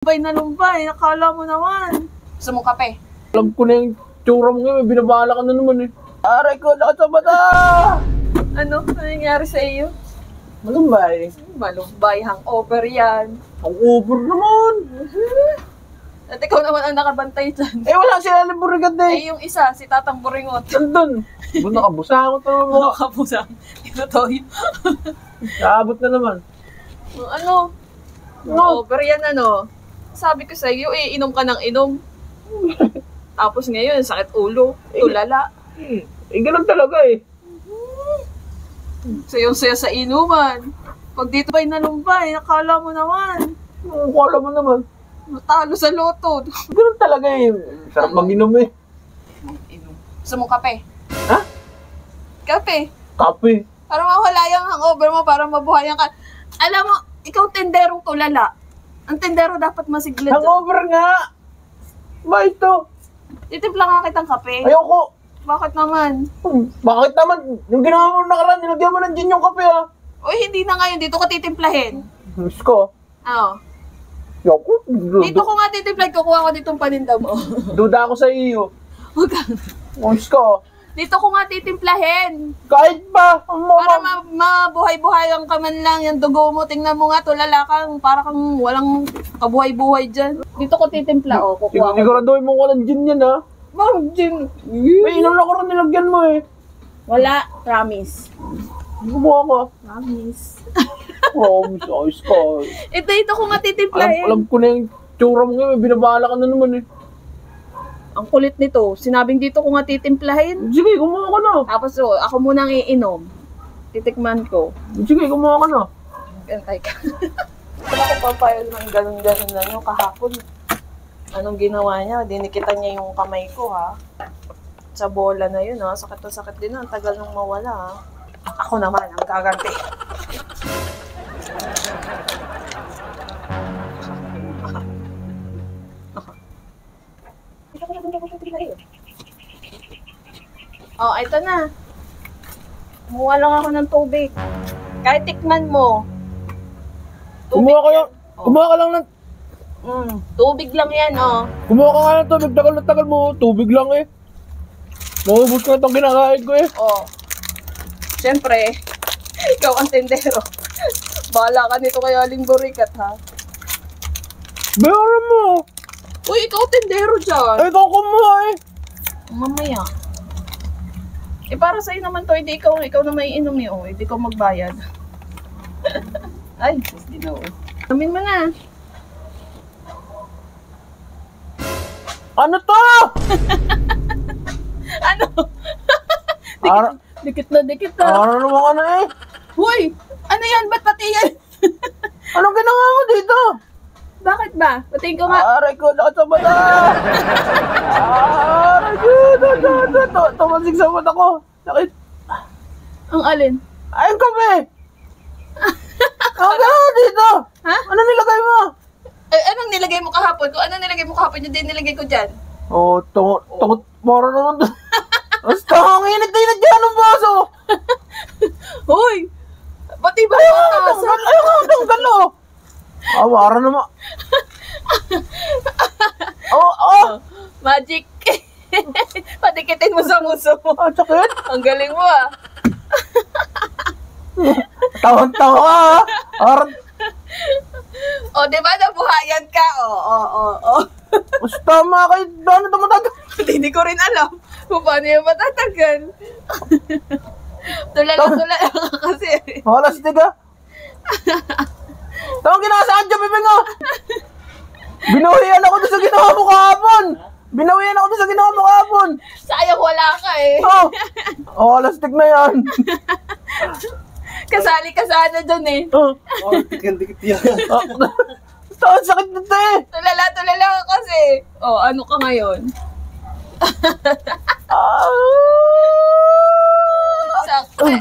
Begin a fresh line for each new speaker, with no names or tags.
Lumbay na lumbay, nakala mo naman. Gusto mo kape?
Alam ko na yung tsura mo ngayon, binabala ka na naman eh. Aray ko, lakas sa mata!
Ano? Ano nangyari sa iyo?
Malumbay.
Malumbay, hangover yan.
Ang over naman.
At ikaw naman ang nakabantay dyan.
Eh wala sila ng burigat eh.
Yung isa, si Tatang Buringot.
Nandun. Buta ka, busangot na naman mo.
Nakakabusang. Tinutoy.
Naabot na naman.
Ano? Hangover yan ano. Sabi ko sa iyo, inom ka ng inom. Tapos ngayon, sakit ulo, tulala.
Ganun talaga eh.
Sayo-sayo sa inuman. Pag dito ba'y nalumbay, nakala mo naman.
Kala mo naman.
Matalo sa loto.
Ganun talaga eh. Sarap mag-inom eh.
Inom. Gusto mo kape?
Ha?
Kape.
Kape.
Para mawala yung hangover mo, para mabuhayan ka. Alam mo, ikaw tenderong tulala. Ang tendero dapat masigla.
Hangover nga. Ba ito?
Titimpla nga kitang kape.
Ayoko.
Bakit naman?
Bakit naman? Yung ginawa mo nakaraan, nilagyan mo ng gin yung kape ah.
Uy, hindi na ngayon. Dito ko titimplahin.
Miss ko.
Oo.
Ayoko.
Dito ko nga titimplahin. Kukuha ko ditong paninda mo.
Duda ako sa iyo.
Huwag ka.
Miss ko.
Dito ko nga titimplahin.
Kahit pa.
Para mabuhay-buhay ang kaman lang yung dugo mo. Tingnan mo nga, tulala kang, para kang walang kabuhay-buhay dyan. Dito ko titimpla, o. Kukuha ko.
Siguraduhin mo walang gin yan ha.
Bakit gin?
May inom na ko rin nilagyan mo eh.
Wala, promise.
Gumawa ka.
Promise.
Promise, ayos ka.
Dito ko nga titimplahin.
Alam ko na yung tsura mo ngayon, binabala ka na naman eh.
Ang kulit nito, sinabing dito ko nga titimplahin.
Sige, gumawa ka na.
Tapos ako muna ang iinom. Titikman ko.
Sige, gumawa ka na.
Gantay ka. Kung ako papayag ng ganun-ganun lang yung kahapon. Anong ginawa niya? Dinikitan niya yung kamay ko ha. Sa bola na yun ha. Sakit na sakit din ha. Ang tagal nang mawala ha. Ako naman ang gaganti. Oh, ito na. Kumuha lang ako ng tubig. Kahit tikman mo.
Kumuha ka lang. Kumuha ka lang ng...
Tubig lang yan, oh.
Kumuha ka nga ng tubig. Tagal na tagal mo. Tubig lang eh. Maubos ko na itong kinakain ko eh.
Oh. Siyempre, ikaw ang tendero. Bahala ka nito kay Aling Burikat, ha?
Bayaran mo.
Uy, ikaw tendero dyan.
Ay, ikaw kumuha eh.
Mamaya. Eh, para sa'yo naman to, hindi ikaw na may inom niyo, oh. Hindi ko magbayad. Ay, hindi na, oh. Amin mo na.
Ano to?
Ano? Dikit na.
Ano naman ka na eh?
Uy! Ano yan? Ba't pati yan?
Anong ginawa mo dito?
Bakit ba? Patingin ko nga.
Aray ko, lakas sa mata! Aray ko, tumasig sa mata ko. Sakit.
Ang alin?
Ay, ang kape! Ang gano'n dito?
Ha?
Ano nilagay mo?
Anong nilagay mo kahapon? Kung anong nilagay mo kahapon, yun din nilagay ko dyan.
Oh, tungot, mara naman to. Basta, ang init-init dyan ng baso.
Hoy! Pati ba yung tasa?
Ang galo. Mara naman. Oh.
Magic! Patikitin mo sa muso mo.
Sakit.
Ang galing mo ah.
Tawa-tawa ka.
O, di ba nabuhayan ka? O.
Basta mga kayo, ano ito matagal?
Hindi ko rin alam kung paano yung matatagal. Tulala ka kasi.
Halas tiga. Tawag ginasaan dyan, bibing o. Binuhian ako doon sa ginawa mo kahapon.
Sayang wala ka eh.
Halas tig na yan.
Kasali ka sana dun eh.
Dikit yan. Saan sakit dito eh.
Tulala ka kasi. O, ano ka ngayon? Sakit.